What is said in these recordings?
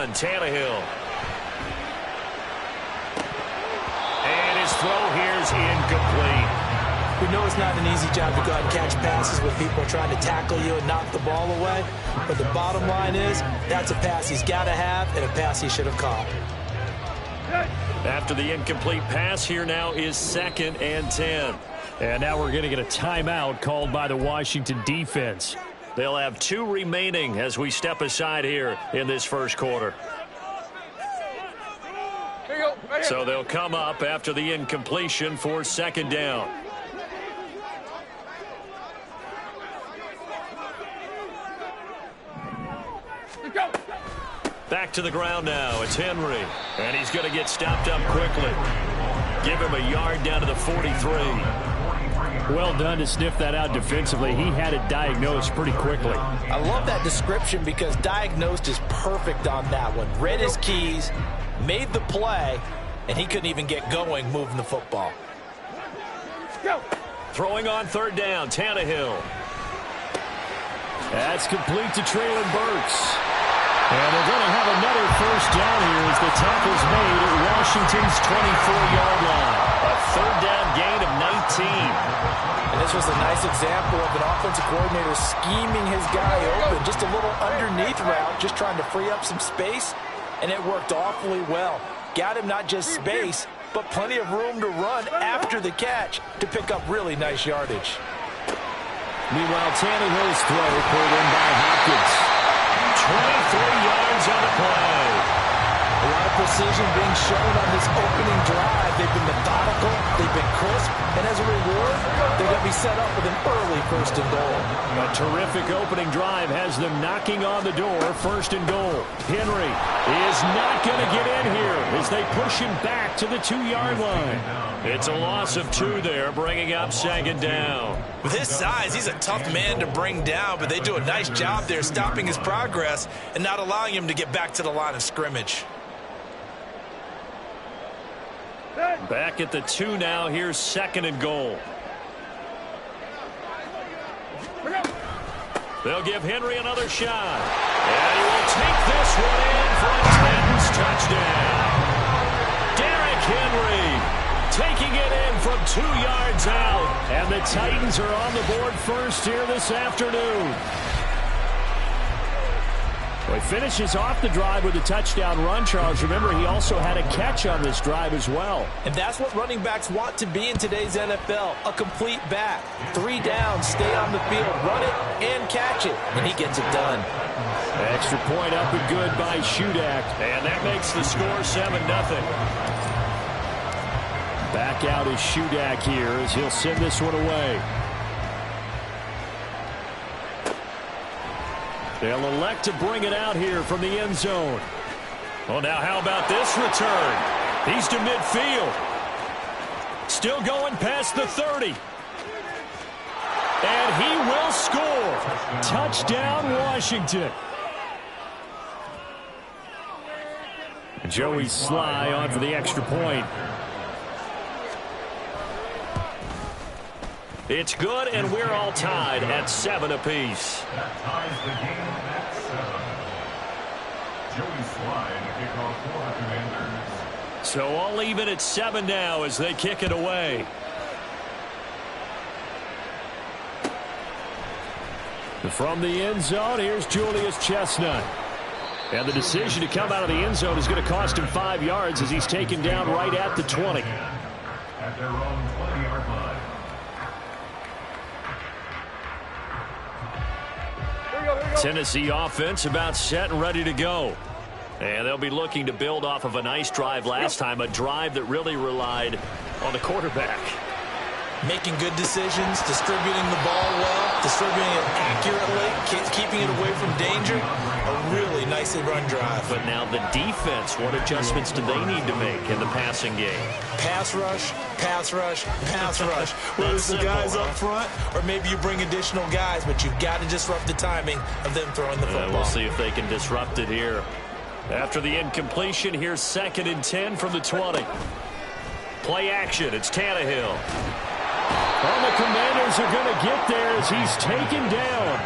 run. Tannehill. And his throw here is incomplete. We know it's not an easy job to go out and catch passes when people are trying to tackle you and knock the ball away. But the bottom line is, that's a pass he's got to have and a pass he should have caught. After the incomplete pass, here now is 2nd and 10. And now we're going to get a timeout called by the Washington defense. They'll have 2 remaining as we step aside here in this first quarter. So they'll come up after the incompletion for 2nd down. Back to the ground now. It's Henry. And he's going to get stopped up quickly. Give him a yard down to the 43. Well done to sniff that out defensively. He had it diagnosed pretty quickly. I love that description because diagnosed is perfect on that one. Read his keys, made the play, and he couldn't even get going moving the football. Throwing on 3rd down, Tannehill. That's complete to Treylon Burks. And they're going to have another first down here as the tackle's made at Washington's 24-yard line. A 3rd down gain of 19. And this was a nice example of an offensive coordinator scheming his guy open. Just a little underneath route, just trying to free up some space, and it worked awfully well. Got him not just space, but plenty of room to run after the catch to pick up really nice yardage. Meanwhile, Tannehill's throw pulled in by Hopkins. 23 yards on the play. A lot of precision being shown on this opening drive. They've been methodical, they've been crisp, and as a reward, they're going to be set up with an early 1st and goal. A terrific opening drive has them knocking on the door, 1st and goal. Henry is not going to get in here as they push him back to the 2-yard line. It's a loss of 2 there, bringing up 2nd down. With his size, he's a tough man to bring down, but they do a nice job there stopping his progress and not allowing him to get back to the line of scrimmage. Back at the 2 now. Here's 2nd and goal. They'll give Henry another shot. And he will take this one in for a Titans touchdown. Derrick Henry taking it in from 2 yards out. And the Titans are on the board first here this afternoon. Well, he finishes off the drive with a touchdown run, Charles. Remember, he also had a catch on this drive as well. And that's what running backs want to be in today's NFL, a complete back. 3 downs, stay on the field, run it, and catch it. And he gets it done. Extra point up and good by Shudak. And that makes the score 7-0. Back out is Shudak here as he'll send this one away. They'll elect to bring it out here from the end zone. Well, now how about this return? He's to midfield. Still going past the 30. And he will score. Touchdown, Washington. Joey Sly on for the extra point. It's good, and we're all tied at 7 apiece. That ties the game at 7. Joey Sly in the kickoff for the Commanders. So all even at 7 now as they kick it away. From the end zone, here's Julius Chestnut. And the decision to come out of the end zone is going to cost him 5 yards as he's taken down right at the 20. At their own 20-yard line. Tennessee offense about set and ready to go. And they'll be looking to build off of a nice drive last time, a drive that really relied on the quarterback. Making good decisions, distributing the ball well, distributing it accurately, keeping it away from danger. A really nicely run drive. But now the defense, what adjustments do they need to make in the passing game? Pass rush, pass rush, pass rush. Whether it's the guys up front or maybe you bring additional guys, but you've got to disrupt the timing of them throwing the football. We'll see if they can disrupt it here. After the incompletion, here's 2nd and 10 from the 20. Play action, it's Tannehill. Well, the Commanders are going to get there as he's taken down.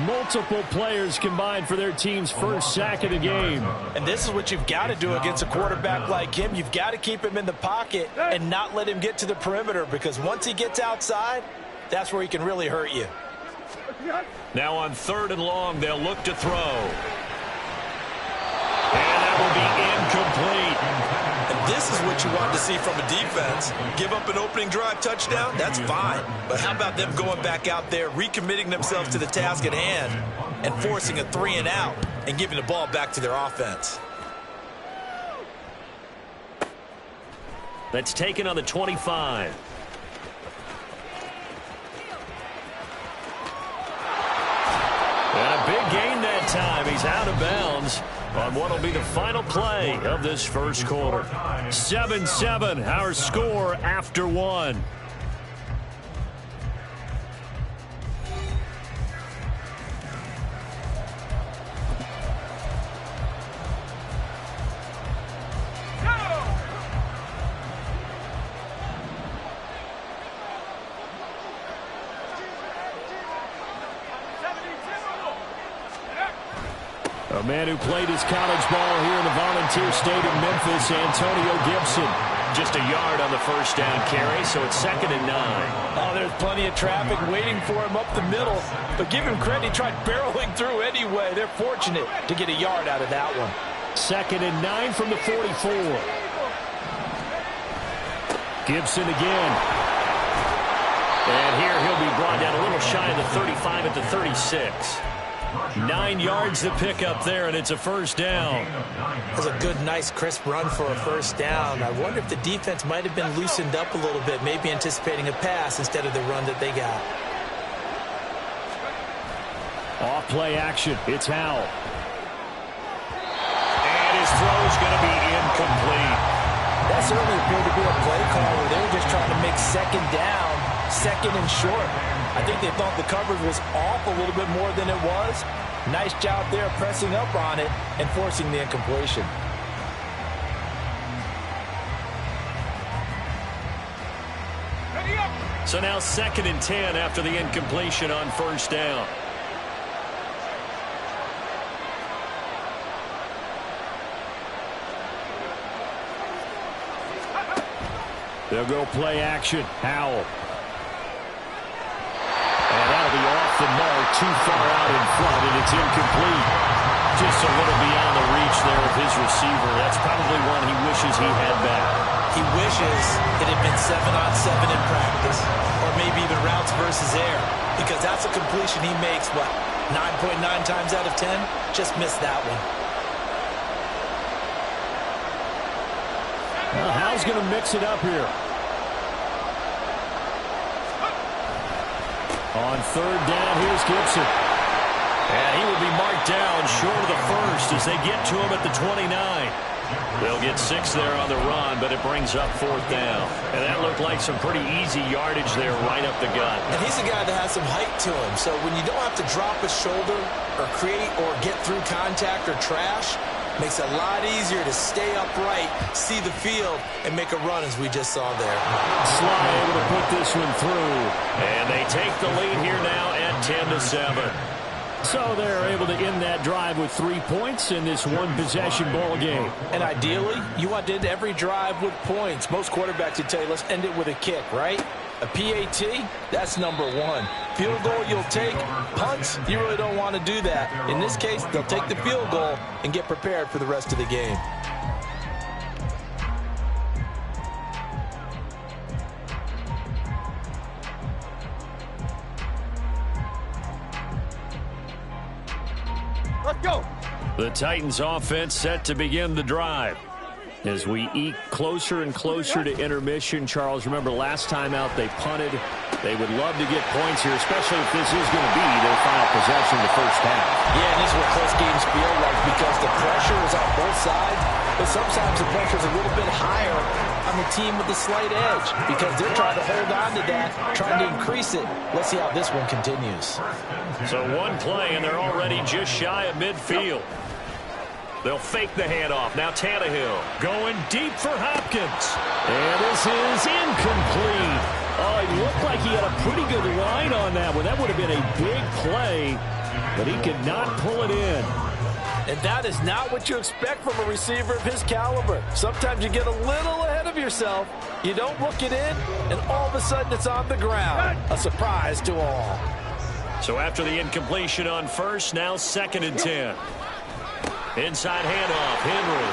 Multiple players combined for their team's first sack of the game. And this is what you've got to do against a quarterback like him. You've got to keep him in the pocket and not let him get to the perimeter, because once he gets outside, that's where he can really hurt you. Now on 3rd and long, they'll look to throw. And that will be incomplete. And this is what you want to see from a defense. Give up an opening drive touchdown, that's fine. But how about them going back out there, recommitting themselves to the task at hand, and forcing a 3-and-out and giving the ball back to their offense? That's taken on the 25. And a big gain that time. He's out of bounds on what will be the final play of this first quarter. 7-7, our score after 1. A man who played his college ball here in the Volunteer State of Memphis, Antonio Gibson. Just a yard on the first down carry, so it's 2nd and 9. Oh, there's plenty of traffic waiting for him up the middle. But give him credit, he tried barreling through anyway. They're fortunate to get a yard out of that one. 2nd and 9 from the 44. Gibson again. And here he'll be brought down a little shy of the 35 at the 36. 9 yards to pick up there, and it's a first down. That's a good, nice, crisp run for a first down. I wonder if the defense might have been loosened up a little bit, maybe anticipating a pass instead of the run that they got. Off play action. It's Howell. And his throw's going to be incomplete. That certainly appeared to be a play call where they were just trying to make 2nd down, 2nd and short. I think they thought the coverage was off a little bit more than it was. Nice job there pressing up on it and forcing the incompletion. So now 2nd and 10 after the incompletion on first down. They'll go play action. Howell. And that'll be off the mark, too far out in front, and it's incomplete. Just a little beyond the reach there of his receiver. That's probably one he wishes he had back. He wishes it had been 7-on-7 in practice, or maybe even routes versus air, because that's a completion he makes, what, 9.9 times out of 10? Just missed that one. Well, Howell's going to mix it up here. On 3rd down, here's Gibson. And he will be marked down short of the first as they get to him at the 29. They'll get 6 there on the run, but it brings up 4th down. And that looked like some pretty easy yardage there right up the gut. And he's a guy that has some height to him, so when you don't have to drop a shoulder or create or get through contact or trash, makes it a lot easier to stay upright, see the field, and make a run as we just saw there. Sly able to put this one through. And they take the lead here now at 10-7. So they're able to end that drive with 3 points in this one-possession ball game. And ideally, you want to end every drive with points. Most quarterbacks would tell you, let's end it with a kick, right? A PAT, that's number 1. Field goal you'll take. Punts, you really don't want to do that. In this case, they'll take the field goal and get prepared for the rest of the game. Let's go. The Titans offense set to begin the drive. As we eke closer and closer to intermission, Charles, remember last time out they punted. They would love to get points here, especially if this is going to be their final possession of the first half. Yeah, and this is what close games feel like because the pressure is on both sides, but sometimes the pressure is a little bit higher on the team with the slight edge because they're trying to hold on to that, trying to increase it. Let's see how this one continues. So one play, and they're already just shy of midfield. They'll fake the handoff. Now Tannehill going deep for Hopkins. And this is incomplete. Oh, he looked like he had a pretty good line on that one. That would have been a big play but he could not pull it in. And that is not what you expect from a receiver of his caliber. Sometimes you get a little ahead of yourself. You don't look it in, and all of a sudden it's on the ground. A surprise to all. So after the incompletion on first, now 2nd and 10. Inside handoff, Henry.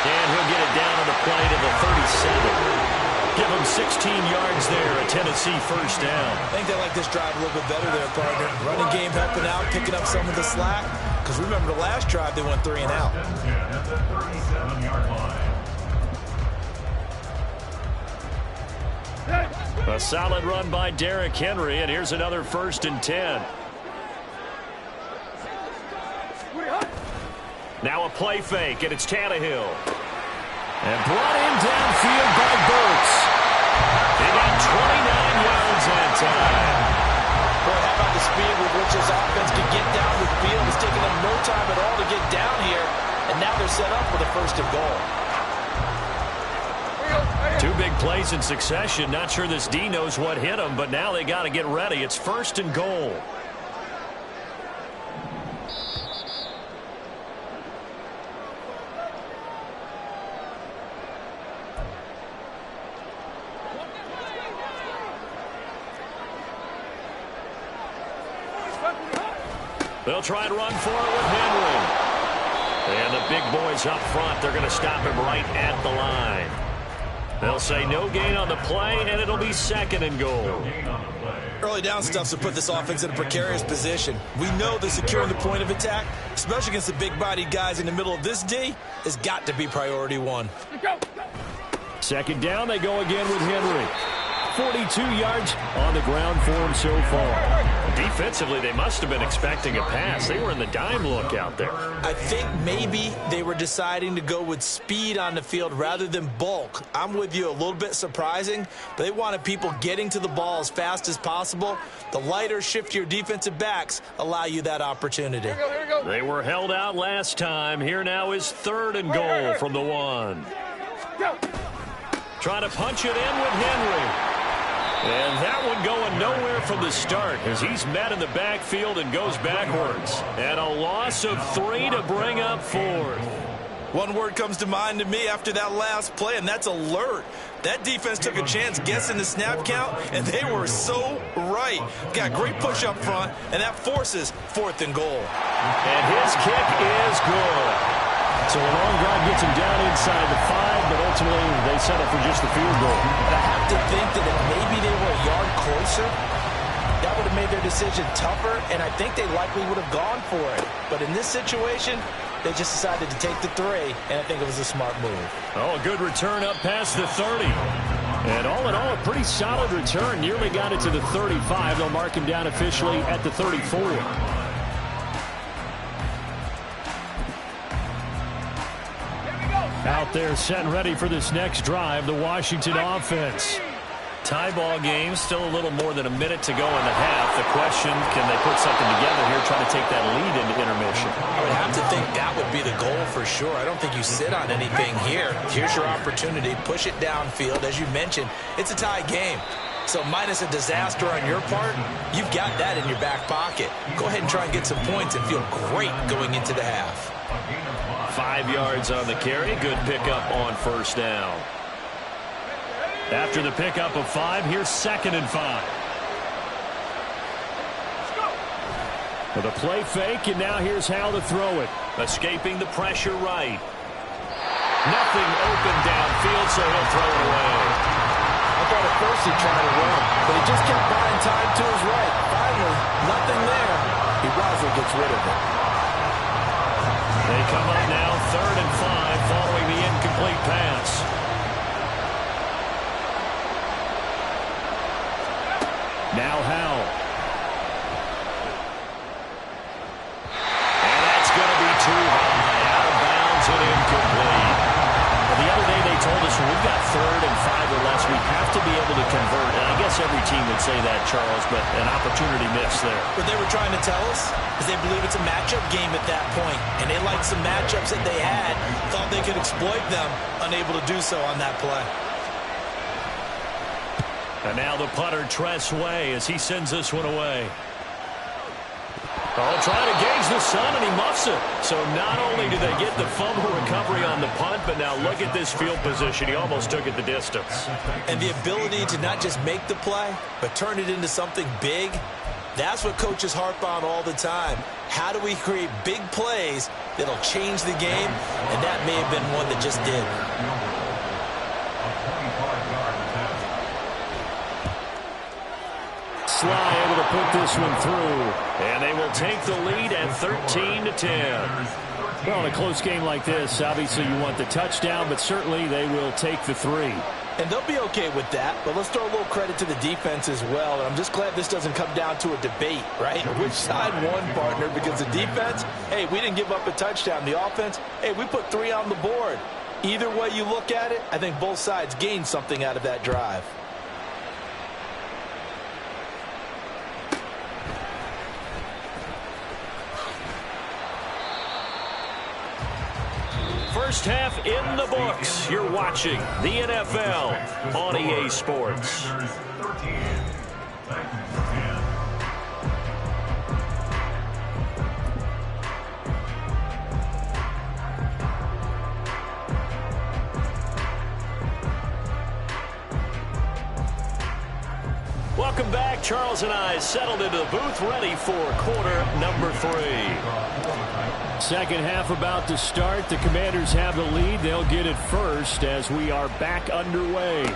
And he'll get it down on the play to the 37. Give him 16 yards there, a Tennessee first down. I think they like this drive a little bit better there, partner. Running game helping out, picking up some of the slack. Because remember the last drive, they went 3 and out. At the 37-yard line. A solid run by Derrick Henry, and here's another 1st and 10. Now a play fake, and it's Tannehill. And brought in downfield by Burks. They got 29 yards that time. Boy, how about the speed with which this offense can get down the field? It's taken them no time at all to get down here, and now they're set up for the 1st and goal. 2 big plays in succession. Not sure this D knows what hit him, but now they got to get ready. It's 1st and goal. They'll try and run for it with Henry. And the big boys up front, they're going to stop him right at the line. They'll say no gain on the play, and it'll be 2nd and goal. Early down stuffs will put this offense in a precarious position. We know that securing the point of attack, especially against the big-bodied guys in the middle of this D, has got to be priority 1. 2nd down, they go again with Henry. 42 yards on the ground for him so far. Defensively, they must have been expecting a pass. They were in the dime look out there. I think maybe they were deciding to go with speed on the field rather than bulk. I'm with you, a little bit surprising, but they wanted people getting to the ball as fast as possible. The lighter, shiftier defensive backs allow you that opportunity. They were held out last time. Here now is 3rd and goal from the 1. Trying to punch it in with Henry. And that one going nowhere from the start as he's met in the backfield and goes backwards. And a loss of 3 to bring up 4th. One word comes to mind to me after that last play, and that's alert. That defense took a chance guessing the snap count, and they were so right. Got great push up front, and that forces 4th and goal. And his kick is good. So a long drive gets him down inside the 5, but ultimately they settle for just the field goal. But I have to think that if maybe they were a yard closer, that would have made their decision tougher, and I think they likely would have gone for it. But in this situation, they just decided to take the 3, and I think it was a smart move. Oh, a good return up past the 30. And all in all, a pretty solid return. Nearly got it to the 35. They'll mark him down officially at the 34. Out there set and ready for this next drive, the Washington offense. Tie ball game, still a little more than a minute to go in the half. The question, can they put something together here, try to take that lead into intermission? I would have to think that would be the goal for sure. I don't think you sit on anything here. Here's your opportunity. Push it downfield. As you mentioned, it's a tie game. So minus a disaster on your part, you've got that in your back pocket. Go ahead and try and get some points and feel great going into the half. 5 yards on the carry. Good pickup on 1st down. After the pickup of 5, here's 2nd and 5. With a play fake, and now here's how to throw it. Escaping the pressure right. Nothing open downfield, so he'll throw it away. I thought at first he tried to run, but he just kept buying time to his right. Finally, nothing there. He wisely gets rid of it. They come up now 3rd and 5 following the incomplete pass. Now Howell. And that's going to be too high. Out of bounds and incomplete. Well, the other day they told us when we've got 3rd and 5 or less, we have to be able to convert. And I guess every team would say that, Charles, but an opportunity missed there. What they were trying to tell us is they believe it's a matchup game at that point, and they liked some matchups that they had, thought they could exploit them, unable to do so on that play. And now the punter, Tress Way, as he sends this one away. Oh, trying to gauge the sun, and he muffs it. So not only do they get the fumble recovery on the punt, but now look at this field position. He almost took it the distance. And the ability to not just make the play, but turn it into something big, that's what coaches harp on all the time. How do we create big plays that'll change the game? And that may have been one that just did. Sly able to put this one through. And they will take the lead at 13-10. Well, in a close game like this, obviously you want the touchdown, but certainly they will take the 3. And they'll be okay with that, but let's throw a little credit to the defense as well. And I'm just glad this doesn't come down to a debate, right? Which side won, partner? Because the defense, hey, we didn't give up a touchdown. The offense, hey, we put 3 on the board. Either way you look at it, I think both sides gained something out of that drive. First half in the books. You're watching the NFL on EA Sports. Welcome back. Charles and I settled into the booth, ready for quarter number 3. Second half about to start. The Commanders have the lead. They'll get it first as we are back underway.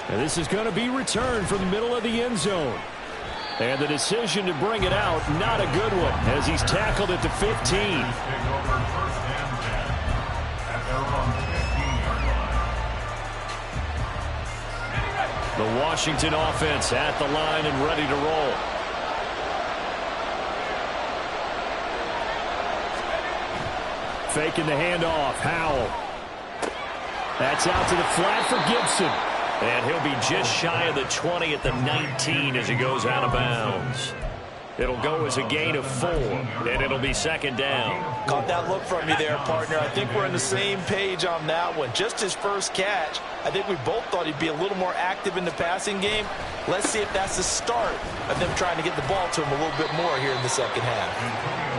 And this is going to be returned from the middle of the end zone. And the decision to bring it out, not a good one, as he's tackled at the 15. The Washington offense at the line and ready to roll. Faking the handoff. Howell. That's out to the flat for Gibson. And he'll be just shy of the 20 at the 19 as he goes out of bounds. It'll go as a gain of 4, and it'll be second down. Caught that look from you there, partner. I think we're on the same page on that one. Just his first catch. I think we both thought he'd be a little more active in the passing game. Let's see if that's the start of them trying to get the ball to him a little bit more here in the second half.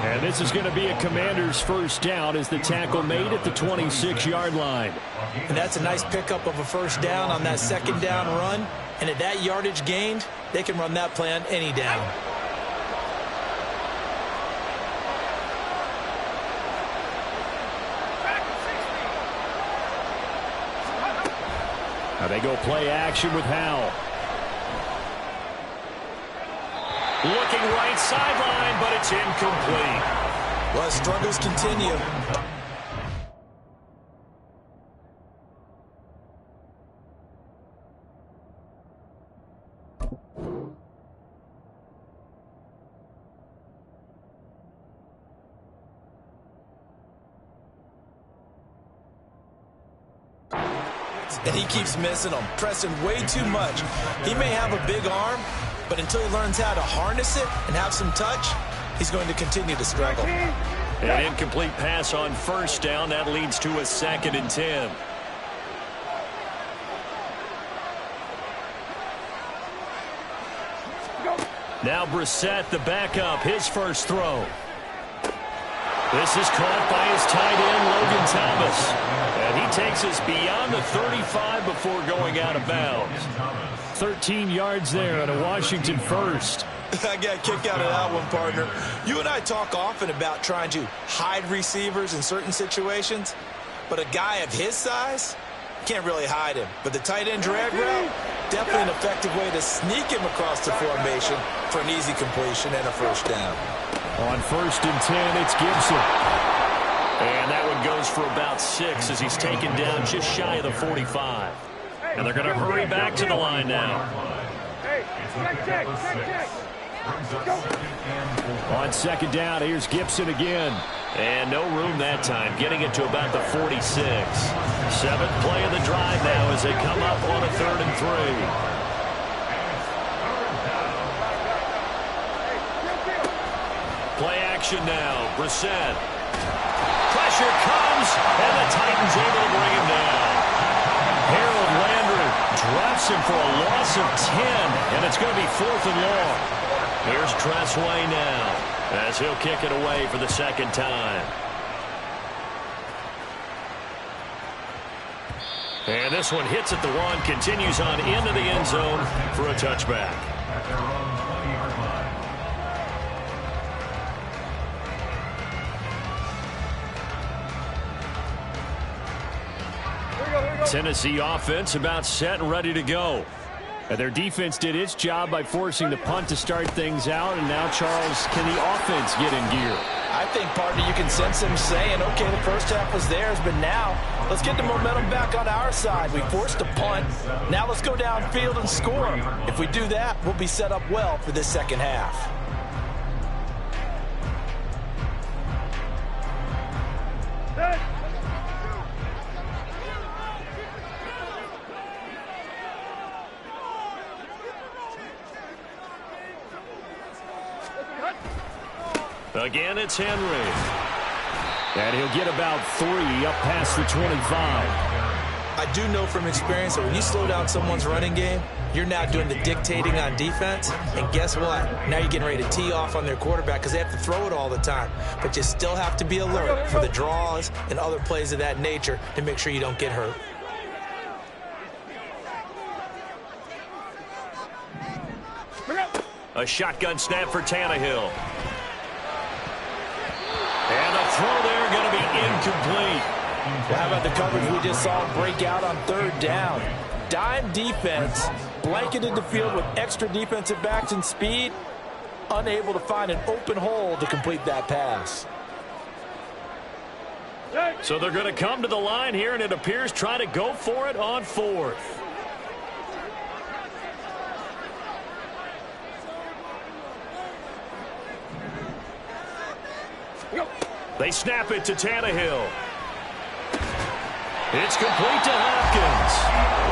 And this is going to be a Commander's first down as the tackle made at the 26-yard line. And that's a nice pickup of a first down on that second down run. And at that yardage gained, they can run that play on any down. Now they go play action with Howell. Looking right sideline, but it's incomplete. Well, struggles continue. And he keeps missing them, pressing way too much. He may have a big arm, but until he learns how to harness it and have some touch, he's going to continue to struggle. An incomplete pass on first down. That leads to a 2nd and 10. Now Brissett, the backup, his first throw. This is caught by his tight end, Logan Thomas. And he takes us beyond the 35 before going out of bounds. 13 yards there on a Washington first. I got a kick out of that one, partner. You and I talk often about trying to hide receivers in certain situations, but a guy of his size can't really hide him. But the tight end drag route, definitely an effective way to sneak him across the formation for an easy completion and a first down. On 1st and 10, it's Gibson. And that one goes for about 6 as he's taken down just shy of the 45. And they're going to hurry back to the line now. On 2nd down, here's Gibson again. And no room that time, getting it to about the 46. 7th play of the drive now as they come up on a 3rd and 3. Play action now. Brissett. Pressure comes, and the Titans able to bring him down. Harold Landry drops him for a loss of 10, and it's going to be 4th and long. Here's Tressway now as he'll kick it away for the second time. And this one hits at the 1, continues on into the end zone for a touchback. Tennessee offense about set and ready to go. And their defense did its job by forcing the punt to start things out. And now, Charles, can the offense get in gear? I think, partner, you can sense them saying, okay, the first half was theirs, but now let's get the momentum back on our side. We forced a punt. Now let's go downfield and score. If we do that, we'll be set up well for this second half. Again, it's Henry. And he'll get about 3 up past the 25. I do know from experience that when you slow down someone's running game, you're now doing the dictating on defense. And guess what? Now you're getting ready to tee off on their quarterback because they have to throw it all the time. But you still have to be alert for the draws and other plays of that nature to make sure you don't get hurt. A shotgun snap for Tannehill. And the throw there going to be incomplete. Well, how about the coverage we just saw break out on third down? Dime defense, blanketed the field with extra defensive backs and speed, unable to find an open hole to complete that pass. So they're going to come to the line here, and it appears try to go for it on 4th. They snap it to Tannehill. It's complete to Hopkins.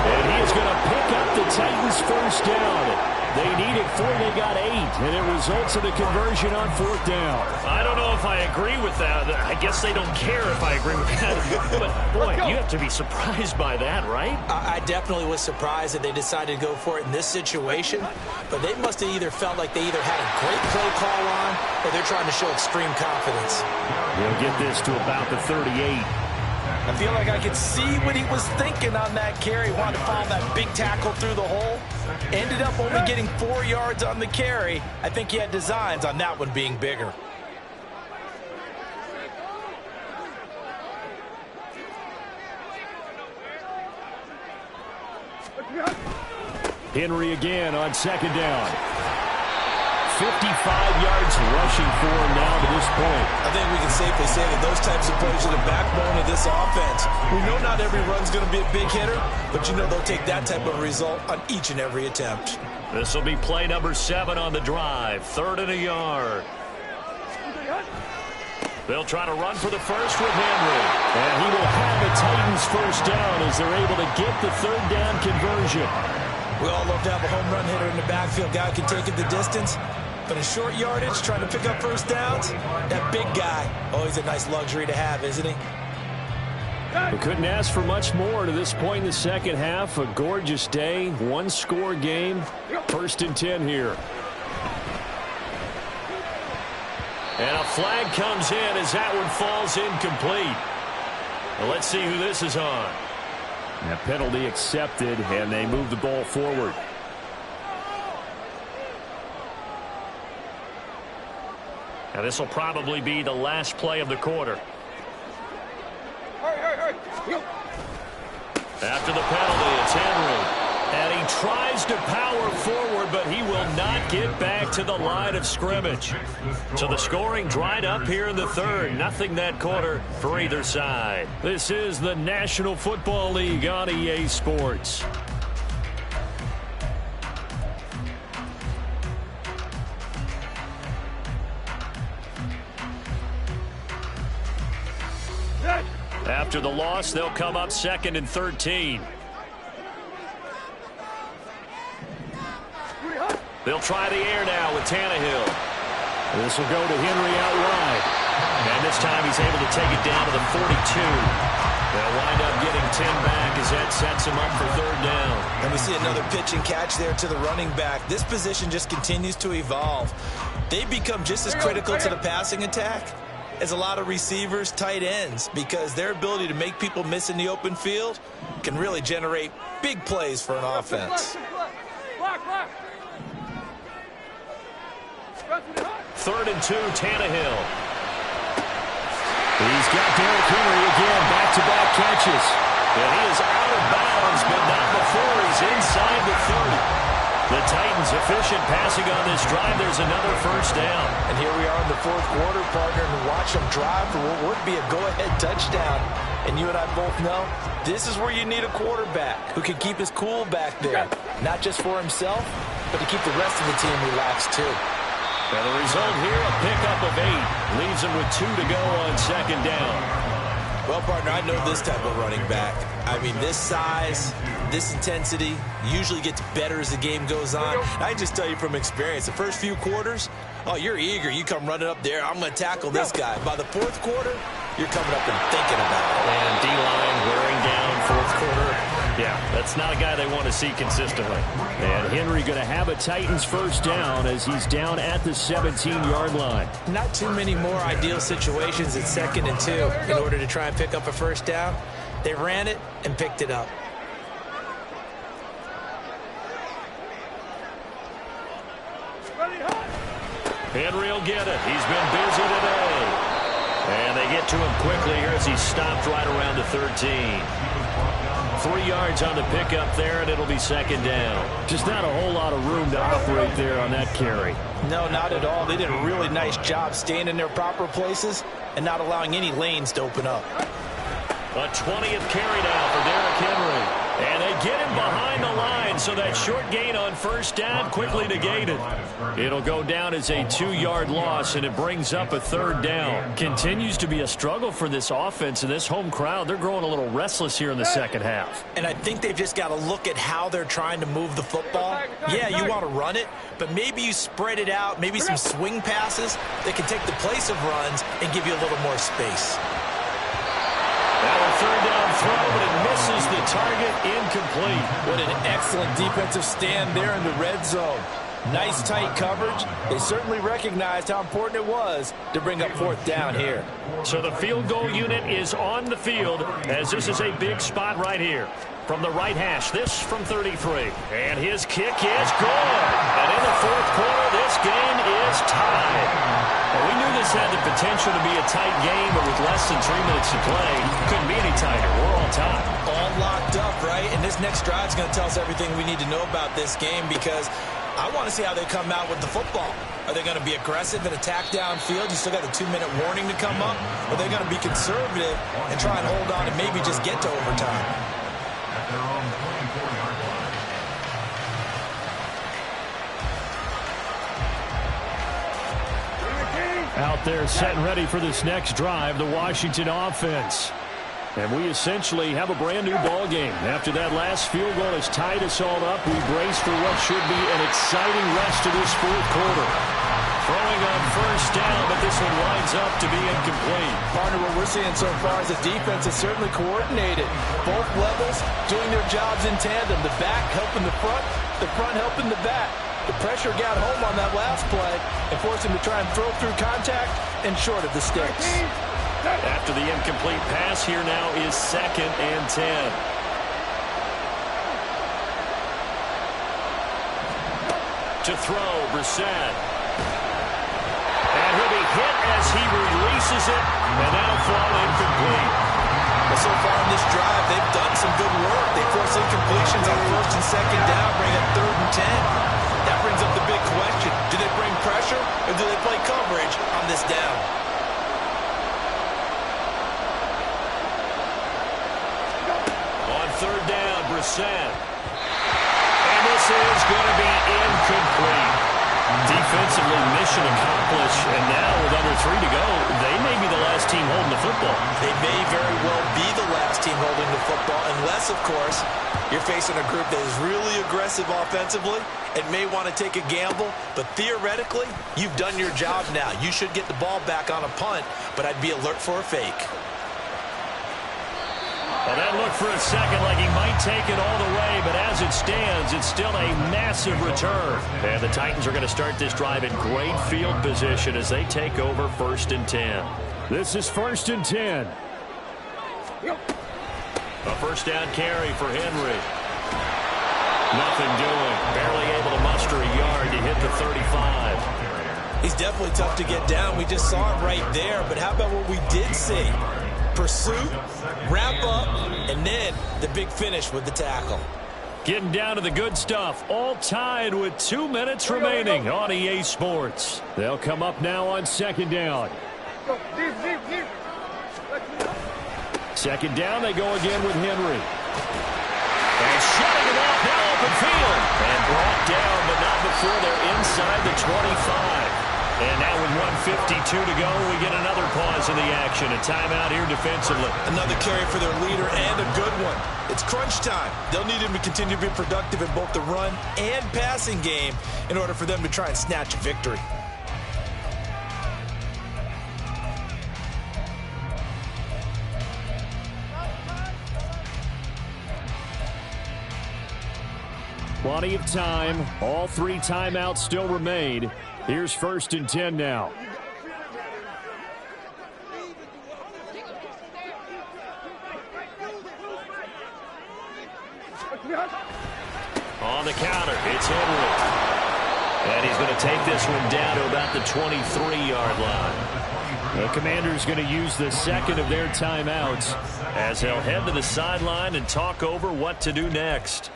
And he is going to pick up the Titans' first down. They needed 4, they got 8, and it results in a conversion on 4th down. I don't know if I agree with that. I guess they don't care if I agree with that. But, boy, you have to be surprised by that, right? I definitely was surprised that they decided to go for it in this situation. But they must have either felt like they either had a great play call on or they're trying to show extreme confidence. He'll get this to about the 38. I feel like I could see what he was thinking on that carry. Wanted to follow that big tackle through the hole. Ended up only getting 4 yards on the carry. I think he had designs on that one being bigger. Henry again on 2nd down. 55 yards rushing for him now to this point. I think we can safely say that those types of plays are the backbone of this offense. We know not every run's going to be a big hitter, but you know they'll take that type of result on each and every attempt. This will be play number 7 on the drive. 3rd and a yard. They'll try to run for the first with Henry. And he will have the Titans first down as they're able to get the 3rd down conversion. We all love to have a home run hitter in the backfield. Guy can take it the distance. But in short yardage, trying to pick up first downs, that big guy, always a nice luxury to have, isn't he? We couldn't ask for much more to this point in the second half. A gorgeous day, 1-score game. 1st and 10 here. And a flag comes in as that one falls incomplete. Well, let's see who this is on. A penalty accepted, and they move the ball forward. Now this will probably be the last play of the quarter. After the penalty, it's Henry. And he tries to power forward, but he will not get back to the line of scrimmage. So the scoring dried up here in the 3rd. Nothing that quarter for either side. This is the National Football League on EA Sports. After the loss, they'll come up 2nd and 13. They'll try the air now with Tannehill. This will go to Henry out wide. And this time he's able to take it down to the 42. They'll wind up getting 10 back as that sets him up for third down. And we see another pitch and catch there to the running back. This position just continues to evolve. They become just as critical to the passing attack as a lot of receivers, tight ends, because their ability to make people miss in the open field can really generate big plays for an offense. Third and 2, Tannehill. He's got Derrick Henry again, back-to-back catches. And he is out of bounds, but not before he's inside the 30. The Titans efficient passing on this drive. There's another first down. And here we are in the fourth quarter, partner, and watch them drive for what would be a go-ahead touchdown. And you and I both know this is where you need a quarterback who can keep his cool back there. Not just for himself, but to keep the rest of the team relaxed too. And the result here, a pickup of 8. Leaves him with 2 to go on second down. Well, partner, I know this type of running back. I mean, this size, this intensity usually gets better as the game goes on. I can just tell you from experience, the first few quarters, oh, you're eager. You come running up there, I'm going to tackle this guy. By the fourth quarter, you're coming up and thinking about it. And D-line wearing down fourth quarter. Yeah, that's not a guy they want to see consistently. And Henry going to have a Titans first down as he's down at the 17-yard line. Not too many more ideal situations at 2nd and 2 in order to try and pick up a first down. They ran it and picked it up. Henry will get it. He's been busy today. And they get to him quickly here as he stopped right around the 13. 3 yards on the pickup there, and it'll be second down. Just not a whole lot of room to operate there on that carry. No, not at all. They did a really nice job staying in their proper places and not allowing any lanes to open up. A 20th carry now for Derrick Henry. And they get him behind the line, so that short gain on first down quickly negated. It'll go down as a 2-yard loss, and it brings up a third down. Continues to be a struggle for this offense, and this home crowd, they're growing a little restless here in the second half. And I think they've just got to look at how they're trying to move the football. Yeah, you want to run it, but maybe you spread it out, maybe some swing passes that can take the place of runs and give you a little more space. Now a third down throw, but it misses the target, incomplete. What an excellent defensive stand there in the red zone. Nice tight coverage. They certainly recognized how important it was to bring up fourth down here. So the field goal unit is on the field as this is a big spot right here. From the right hash, this from 33. And his kick is good. And in the fourth quarter, this game is tied. Well, we knew this had the potential to be a tight game, but with less than 3 minutes to play, couldn't be any tighter. We're all tied. All locked up, right? And this next drive is going to tell us everything we need to know about this game because I want to see how they come out with the football. Are they going to be aggressive and attack downfield? You still got a 2-minute warning to come up? Or are they going to be conservative and try and hold on and maybe just get to overtime? At their own 24-yard line. Out there set and ready for this next drive, the Washington offense. And we essentially have a brand new ball game. After that last field goal has tied us all up, we brace for what should be an exciting rest of this fourth quarter. Throwing on first down, but this one winds up to be incomplete. Partner, what we're seeing so far is the defense is certainly coordinated. Both levels doing their jobs in tandem. The back helping the front helping the back. The pressure got home on that last play and forced him to try and throw through contact and short of the sticks. After the incomplete pass, here now is 2nd and 10. To throw, Brissett. And he'll be hit as he releases it, and that'll fall incomplete. Well, so far in this drive, they've done some good work. They force incompletions on first and second down, bring up 3rd and 10. That brings up the big question. Do they bring pressure or do they play coverage on this down? On 3rd down, Brissett. And this is going to be incomplete. Defensively, mission accomplished, and now with under 3 to go, they may be the last team holding the football. They may very well be the last team holding the football, unless, of course, you're facing a group that is really aggressive offensively and may want to take a gamble. But theoretically, you've done your job now. You should get the ball back on a punt, but I'd be alert for a fake. Well, that looked for a second like he might take it all the way, but as it stands, it's still a massive return. And the Titans are going to start this drive in great field position as they take over 1st and 10. This is 1st and 10. A first down carry for Henry. Nothing doing. Barely able to muster a yard to hit the 35. He's definitely tough to get down. We just saw it right there. But how about what we did see? Pursuit, wrap up, and then the big finish with the tackle. Getting down to the good stuff. All tied with 2 minutes remaining on EA Sports. They'll come up now on 2nd down. Second down, they go again with Henry. And shutting it off now open field. And brought down, but not before they're inside the 25. And now with 1:52 to go, we get another pause in the action. A timeout here defensively. Another carry for their leader and a good one. It's crunch time. They'll need him to continue to be productive in both the run and passing game in order for them to try and snatch a victory. Plenty of time. All 3 timeouts still remain. Here's 1st and 10 now. On the counter, it's Henry. And he's going to take this one down to about the 23-yard line. The Commander's going to use the second of their timeouts as they'll head to the sideline and talk over what to do next.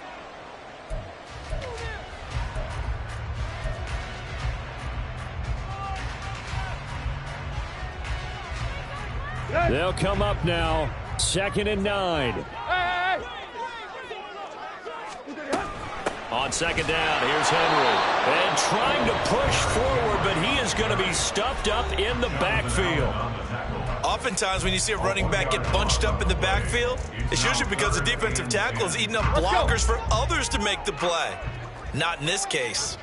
They'll come up now, 2nd and 9. On 2nd down, here's Henry. And trying to push forward, but he is going to be stuffed up in the backfield. Oftentimes when you see a running back get bunched up in the backfield, it's usually because the defensive tackle is eating up blockers for others to make the play. Not in this case.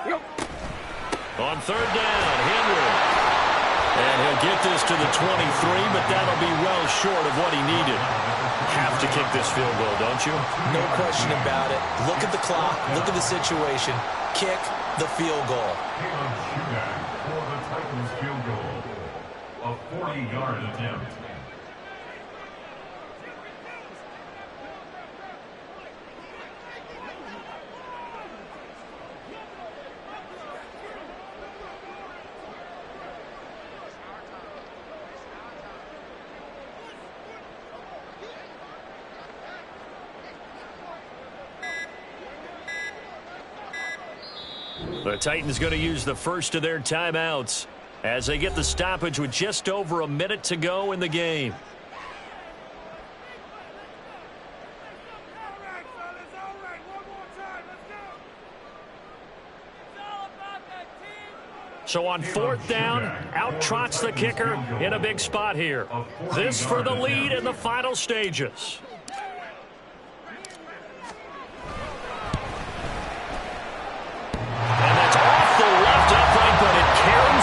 On 3rd down, Henry. And he'll get this to the 23, but that'll be well short of what he needed. Have to kick this field goal, don't you? No question about it. Look at the clock. Look at the situation. Kick the field goal. Caleb Shudak for the Titans field goal. A 40-yard attempt. The Titans going to use the first of their timeouts as they get the stoppage with just over a minute to go in the game. So on 4th down, out trots the kicker in a big spot here. This for the lead in the final stages.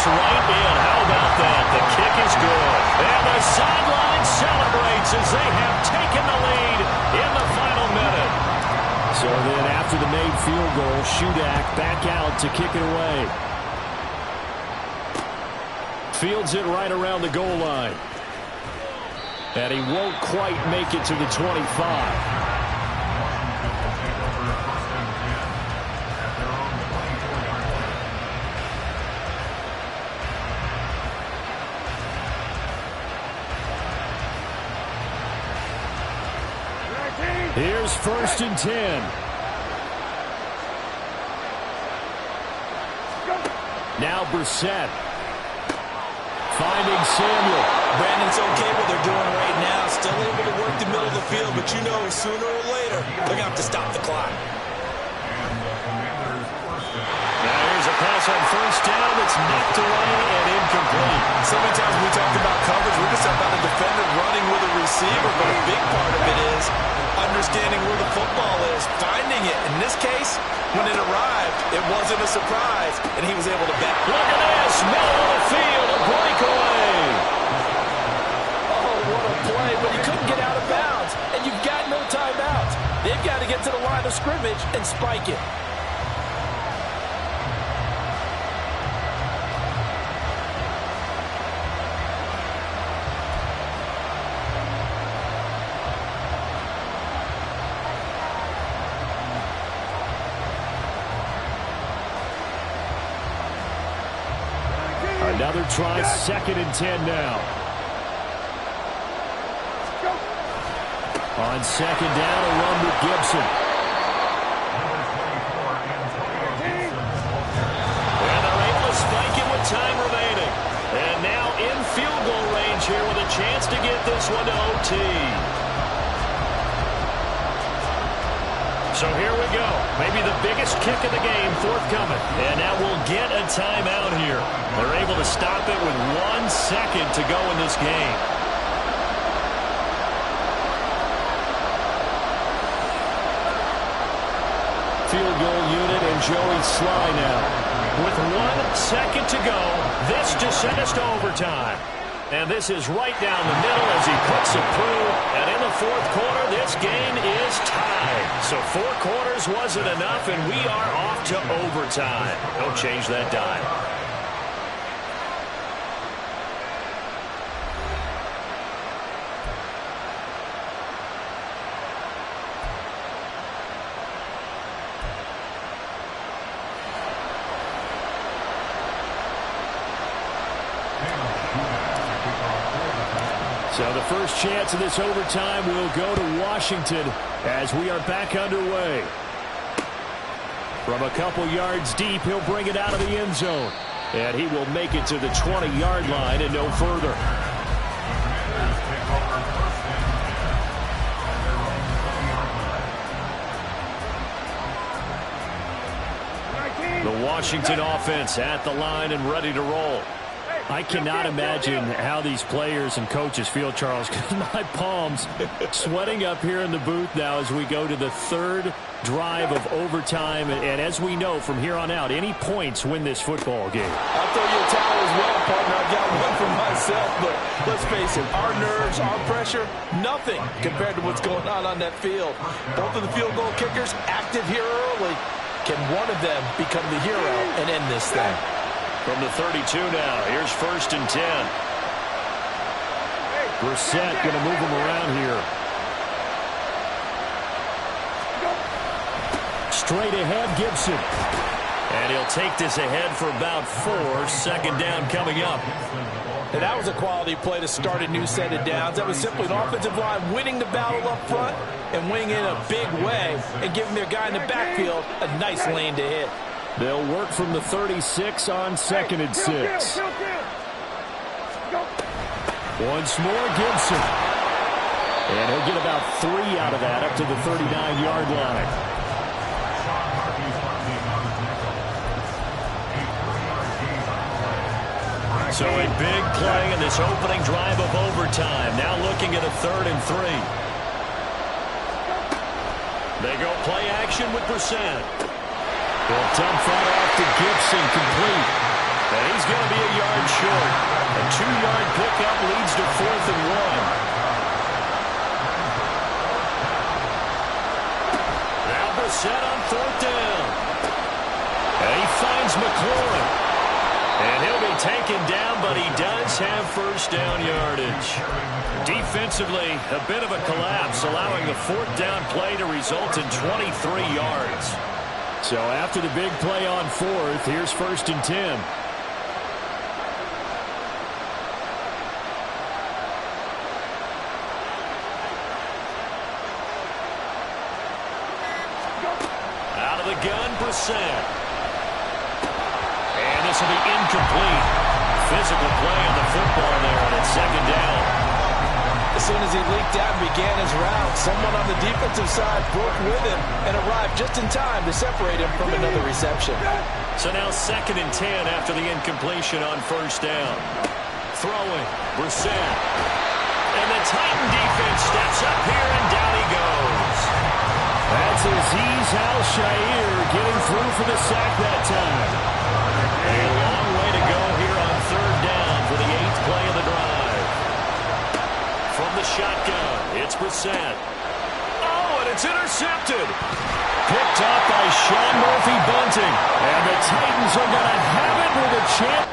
Right in. How about that? The kick is good. And the sideline celebrates as they have taken the lead in the final minute. So then after the made field goal, Shudak back out to kick it away. Fields it right around the goal line. And he won't quite make it to the 25. Here's 1st and 10. Now Brissett. Finding Samuel. Brandon's okay what they're doing right now. Still able to work the middle of the field, but you know sooner or later they're going to have to stop the clock. Now here's a pass on 1st down that's knocked away and incomplete. So many times when we talk about coverage, we're just about a defender running with a receiver, but a big part of it is understanding where the football is, finding it. In this case, when it arrived, it wasn't a surprise, and he was able to back. Look at this, middle of the field, a breakaway. Oh, what a play scrimmage and spike it. Another try, 2nd and 10 now. On 2nd down, a run with Gibson. And they're able to spike it with time remaining. And now in field goal range here with a chance to get this one to OT. So here we go. Maybe the biggest kick of the game forthcoming. And now we'll get a timeout here. They're able to stop it with 1 second to go in this game. Field goal unit and Joey Sly now. With 1 second to go, this to send us to overtime. And this is right down the middle as he puts it through. And in the 4th quarter, this game is tied. So 4 quarters wasn't enough, and we are off to overtime. Don't change that dial. So the first chance of this overtime will go to Washington as we are back underway. From a couple yards deep, he'll bring it out of the end zone. And he will make it to the 20-yard line and no further. The Washington offense at the line and ready to roll. I cannot imagine how these players and coaches feel, Charles, because my palms sweating up here in the booth now as we go to the 3rd drive of overtime. And as we know, from here on out, any points win this football game. I'll throw you a towel as well, partner. I've got one for myself, but let's face it, our nerves, our pressure, nothing compared to what's going on that field. Both of the field goal kickers active here early. Can one of them become the hero and end this thing? From the 32 now, here's 1st and 10. Brissett going to move him around here. Straight ahead, Gibson. And he'll take this ahead for about 4. 2nd down coming up. And that was a quality play to start a new set of downs. That was simply an offensive line winning the battle up front and winning in a big way and giving their guy in the backfield a nice lane to hit. They'll work from the 36 on 2nd and 6. Once more, Gibson. And he'll get about 3 out of that up to the 39-yard line. So a big play in this opening drive of overtime. Now looking at a 3rd and 3. They go play action with Brissett. They'll dump that off to Gibson, complete. And he's going to be a yard short. A 2-yard pickup leads to 4th and 1. Now Brissett on 4th down. And he finds McLaurin. And he'll be taken down, but he does have 1st down yardage. Defensively, a bit of a collapse, allowing the 4th down play to result in 23 yards. So after the big play on 4th, here's 1st and 10. Out of the gun, Brissett. And this will be incomplete. Physical play on the football there, and it's 2nd down. As soon as he leaked out and began his route, someone on the defensive side broke with him and arrived just in time to separate him from another reception. So now 2nd and 10 after the incompletion on 1st down. Throwing, Brissett. And the Titan defense steps up here, and down he goes. That's Azeez Al-Shaair getting through for the sack that time. A long way to go here on 3rd down for the 8th play of the drive. From the shotgun, it's Brissett. Oh, and it's It's intercepted. Picked up by Sean Murphy-Bunting. And the Titans are going to have it with a chance.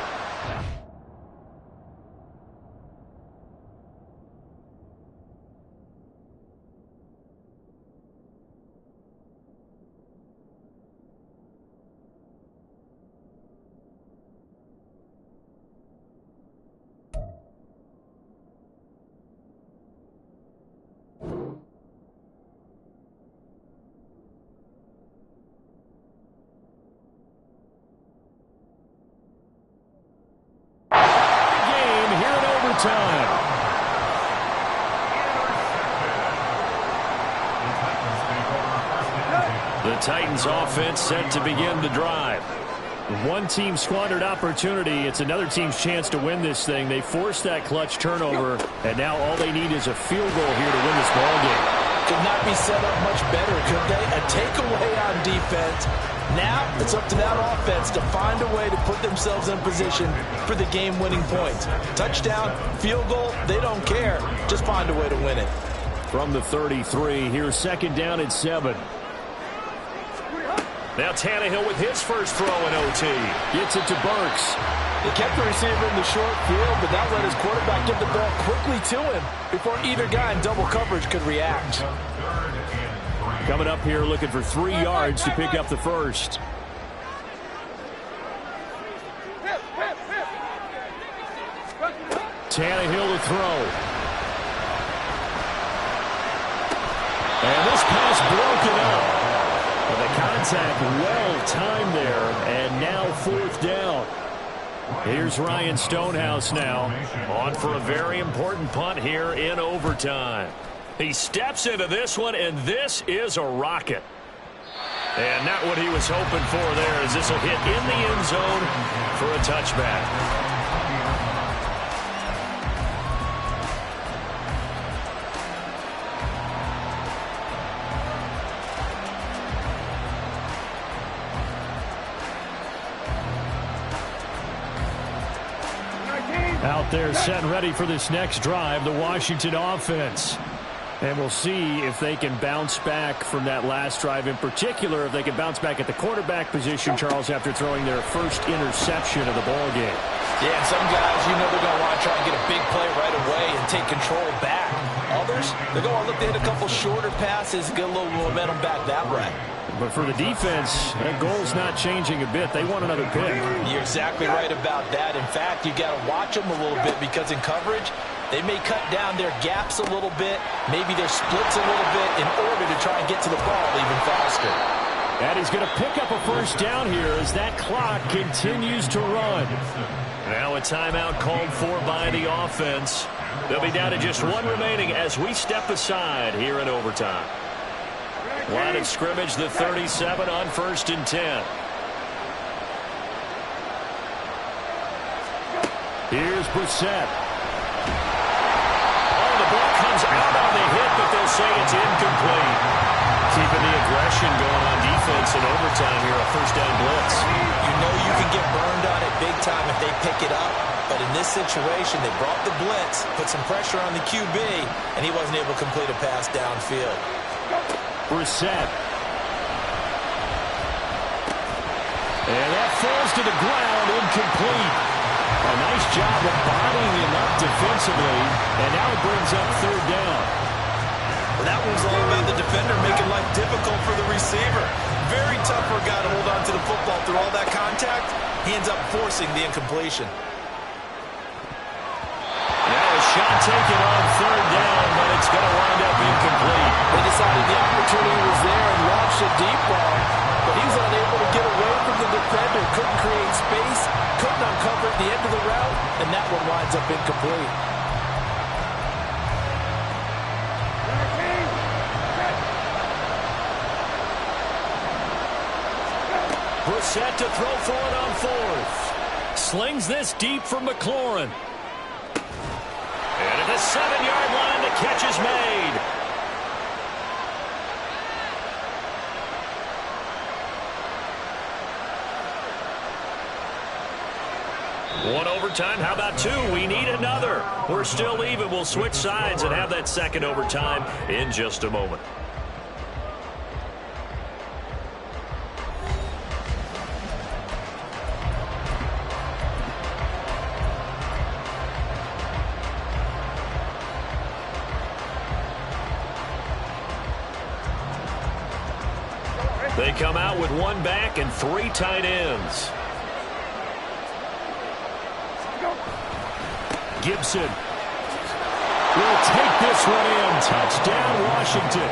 Time. The Titans offense set to begin the drive. One team squandered opportunity. It's another team's chance to win this thing. They forced that clutch turnover, and now all they need is a field goal here to win this ball game. Could not be set up much better, could they? A takeaway on defense. Now it's up to that offense to find a way to put themselves in position for the game-winning points. Touchdown, field goal, they don't care. Just find a way to win it. From the 33, here's second down and 7. Now Tannehill with his first throw in OT. Gets it to Burks. They kept the receiver in the short field, but that let his quarterback get the ball quickly to him before either guy in double coverage could react. Coming up here looking for 3 yards to pick up the first. Tannehill to throw. And this pass broken up. Well, the contact well-timed there, and now 4th down. Here's Ryan Stonehouse now, on for a very important punt here in overtime. He steps into this one, and this is a rocket. And not what he was hoping for there, as this will hit in the end zone for a touchback. Out there set and ready for this next drive, the Washington offense. And we'll see if they can bounce back from that last drive, in particular if they can bounce back at the quarterback position, Charles, after throwing their first interception of the ball game. Yeah, and some guys, you know they're going to want to try and get a big play right away and take control back. Others, they're going to look to hit a couple shorter passes and get a little momentum back that way. But for the defense, that goal's not changing a bit. They want another pick. You're exactly right about that. In fact, you got to watch them a little bit because in coverage, they may cut down their gaps a little bit, maybe their splits a little bit in order to try and get to the ball even faster. And he's going to pick up a first down here as that clock continues to run. Now a timeout called for by the offense. They'll be down to just 1 remaining as we step aside here in overtime. Line of scrimmage, the 37 on 1st and 10. Here's Brissett. Oh, the ball comes out on the hit, but they'll say it's incomplete. Keeping the aggression going on defense in overtime here, a first down blitz. You know you can get burned on it big time if they pick it up. But in this situation, they brought the blitz, put some pressure on the QB, and he wasn't able to complete a pass downfield. Brissett. And that falls to the ground, incomplete. A nice job of bodying him up defensively, and now it brings up 3rd down. Well, that one's all about the defender making life difficult for the receiver. Very tough for a guy to hold on to the football through all that contact. He ends up forcing the incompletion. Now a shot taken on 3rd down, but it's going to wind up incomplete. They decided the opportunity was there and launched a deep ball, but he was unable to get away from the defender, couldn't create space, couldn't uncover at the end of the route, and that one winds up incomplete. Brissett to throw for it on 4th. Slings this deep for McLaurin. And at the 7-yard line, the catch is made. One overtime. How about 2? We need another. We're still even. We'll switch sides and have that second overtime in just a moment. They come out with one back and 3 tight ends. Gibson will take this one in. Touchdown, Washington.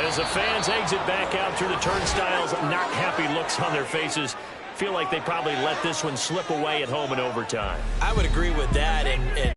As the fans exit back out through the turnstiles, not happy looks on their faces. Feel like they probably let this one slip away at home in overtime. I would agree with that. And